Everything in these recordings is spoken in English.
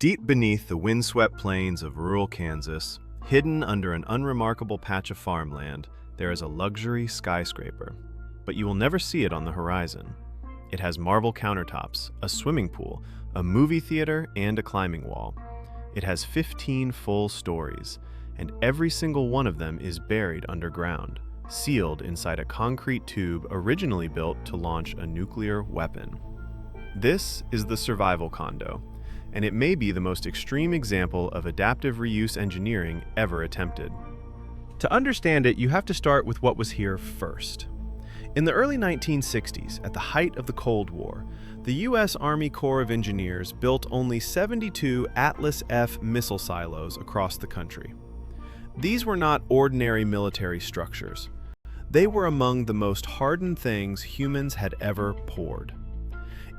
Deep beneath the windswept plains of rural Kansas, hidden under an unremarkable patch of farmland, there is a luxury skyscraper. But you will never see it on the horizon. It has marble countertops, a swimming pool, a movie theater, and a climbing wall. It has 15 full stories, and every single one of them is buried underground, sealed inside a concrete tube originally built to launch a nuclear weapon. This is the Survival Condo, and it may be the most extreme example of adaptive reuse engineering ever attempted. To understand it, you have to start with what was here first. In the early 1960s, at the height of the Cold War, the U.S. Army Corps of Engineers built only 72 Atlas F missile silos across the country. These were not ordinary military structures. They were among the most hardened things humans had ever poured.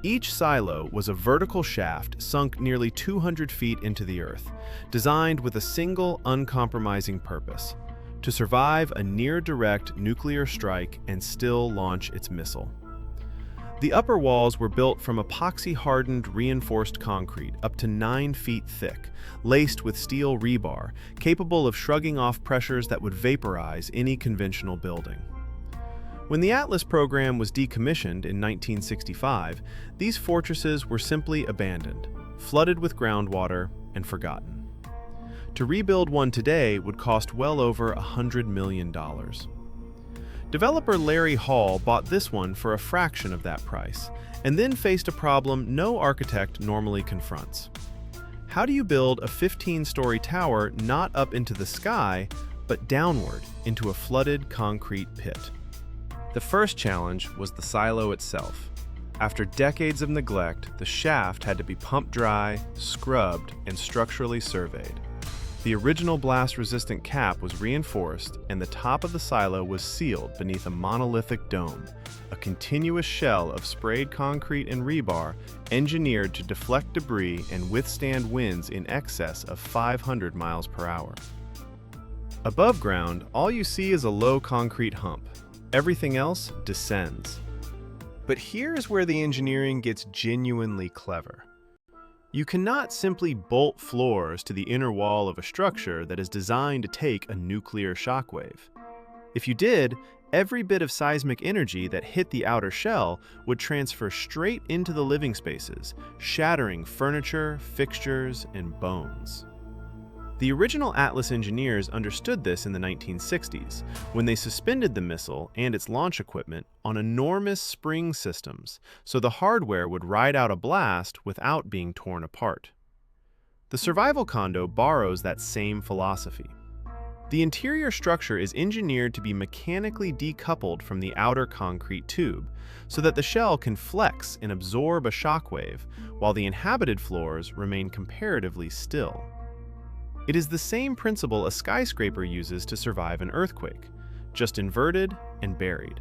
Each silo was a vertical shaft sunk nearly 200 feet into the earth, designed with a single uncompromising purpose: to survive a near-direct nuclear strike and still launch its missile. The upper walls were built from epoxy-hardened reinforced concrete up to 9 feet thick, laced with steel rebar, capable of shrugging off pressures that would vaporize any conventional building. When the Atlas program was decommissioned in 1965, these fortresses were simply abandoned, flooded with groundwater, and forgotten. To rebuild one today would cost well over $100 million. Developer Larry Hall bought this one for a fraction of that price, and then faced a problem no architect normally confronts. How do you build a 15-story tower not up into the sky, but downward into a flooded concrete pit? The first challenge was the silo itself. After decades of neglect, the shaft had to be pumped dry, scrubbed, and structurally surveyed. The original blast-resistant cap was reinforced, and the top of the silo was sealed beneath a monolithic dome, a continuous shell of sprayed concrete and rebar engineered to deflect debris and withstand winds in excess of 500 miles per hour. Above ground, all you see is a low concrete hump. Everything else descends. But here's where the engineering gets genuinely clever. You cannot simply bolt floors to the inner wall of a structure that is designed to take a nuclear shockwave. If you did, every bit of seismic energy that hit the outer shell would transfer straight into the living spaces, shattering furniture, fixtures, and bones. The original Atlas engineers understood this in the 1960s, when they suspended the missile and its launch equipment on enormous spring systems, so the hardware would ride out a blast without being torn apart. The Survival Condo borrows that same philosophy. The interior structure is engineered to be mechanically decoupled from the outer concrete tube, so that the shell can flex and absorb a shockwave, while the inhabited floors remain comparatively still. It is the same principle a skyscraper uses to survive an earthquake, just inverted and buried.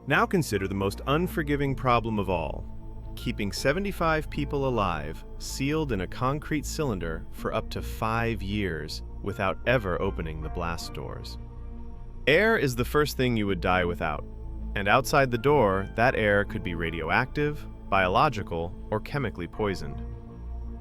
Now consider the most unforgiving problem of all: keeping 75 people alive, sealed in a concrete cylinder for up to 5 years without ever opening the blast doors. Air is the first thing you would die without, and outside the door, that air could be radioactive, biological, or chemically poisoned.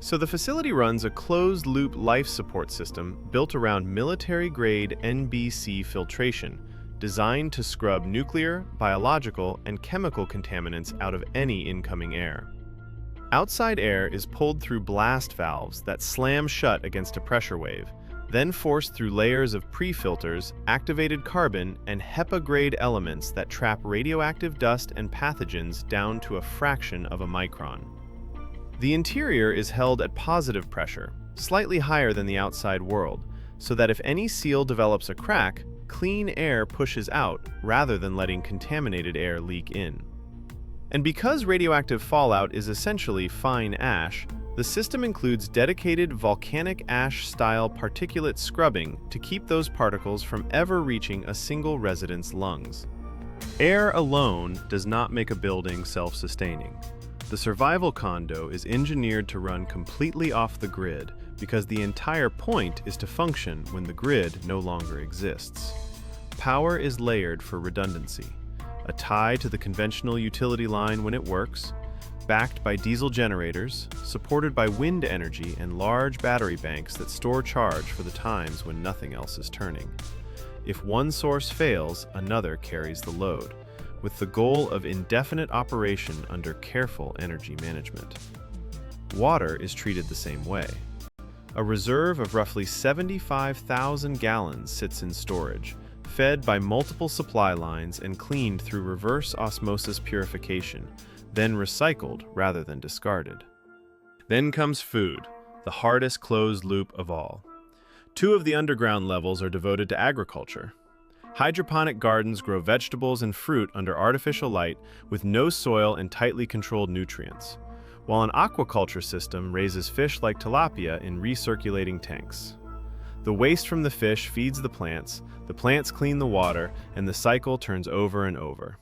So the facility runs a closed-loop life support system built around military-grade NBC filtration, designed to scrub nuclear, biological, and chemical contaminants out of any incoming air. Outside air is pulled through blast valves that slam shut against a pressure wave, then forced through layers of pre-filters, activated carbon, and HEPA-grade elements that trap radioactive dust and pathogens down to a fraction of a micron. The interior is held at positive pressure, slightly higher than the outside world, so that if any seal develops a crack, clean air pushes out rather than letting contaminated air leak in. And because radioactive fallout is essentially fine ash, the system includes dedicated volcanic ash-style particulate scrubbing to keep those particles from ever reaching a single resident's lungs. Air alone does not make a building self-sustaining. The Survival Condo is engineered to run completely off the grid because the entire point is to function when the grid no longer exists. Power is layered for redundancy: a tie to the conventional utility line when it works, backed by diesel generators, supported by wind energy and large battery banks that store charge for the times when nothing else is turning. If one source fails, another carries the load, with the goal of indefinite operation under careful energy management. Water is treated the same way. A reserve of roughly 75,000 gallons sits in storage, fed by multiple supply lines and cleaned through reverse osmosis purification, then recycled rather than discarded. Then comes food, the hardest closed loop of all. 2 of the underground levels are devoted to agriculture. Hydroponic gardens grow vegetables and fruit under artificial light with no soil and tightly controlled nutrients, while an aquaculture system raises fish like tilapia in recirculating tanks. The waste from the fish feeds the plants clean the water, and the cycle turns over and over.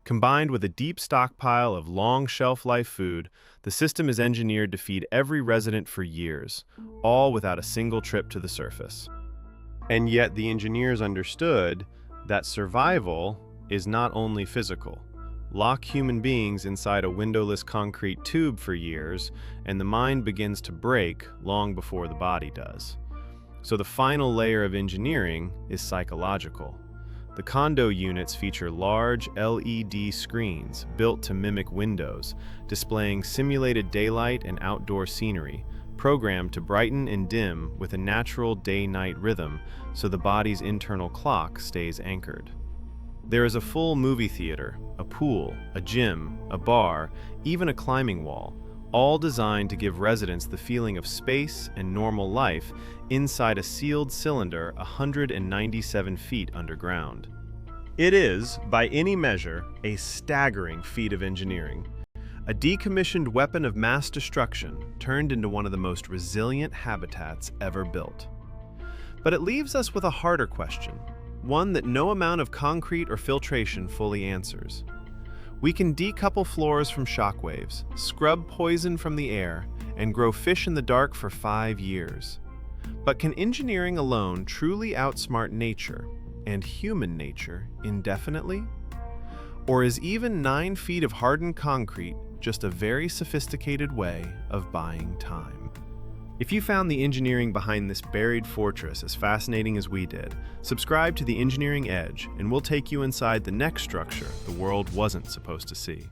Combined with a deep stockpile of long shelf-life food, the system is engineered to feed every resident for years, all without a single trip to the surface. And yet the engineers understood that survival is not only physical. Lock human beings inside a windowless concrete tube for years, and the mind begins to break long before the body does. So the final layer of engineering is psychological. The condo units feature large LED screens built to mimic windows, displaying simulated daylight and outdoor scenery, programmed to brighten and dim with a natural day-night rhythm so the body's internal clock stays anchored. There is a full movie theater, a pool, a gym, a bar, even a climbing wall, all designed to give residents the feeling of space and normal life inside a sealed cylinder 197 feet underground. It is, by any measure, a staggering feat of engineering. A decommissioned weapon of mass destruction turned into one of the most resilient habitats ever built. But it leaves us with a harder question, one that no amount of concrete or filtration fully answers. We can decouple floors from shockwaves, scrub poison from the air, and grow fish in the dark for 5 years. But can engineering alone truly outsmart nature and human nature indefinitely? Or is even 9 feet of hardened concrete just a very sophisticated way of buying time? If you found the engineering behind this buried fortress as fascinating as we did, subscribe to The Engineering Edge and we'll take you inside the next structure the world wasn't supposed to see.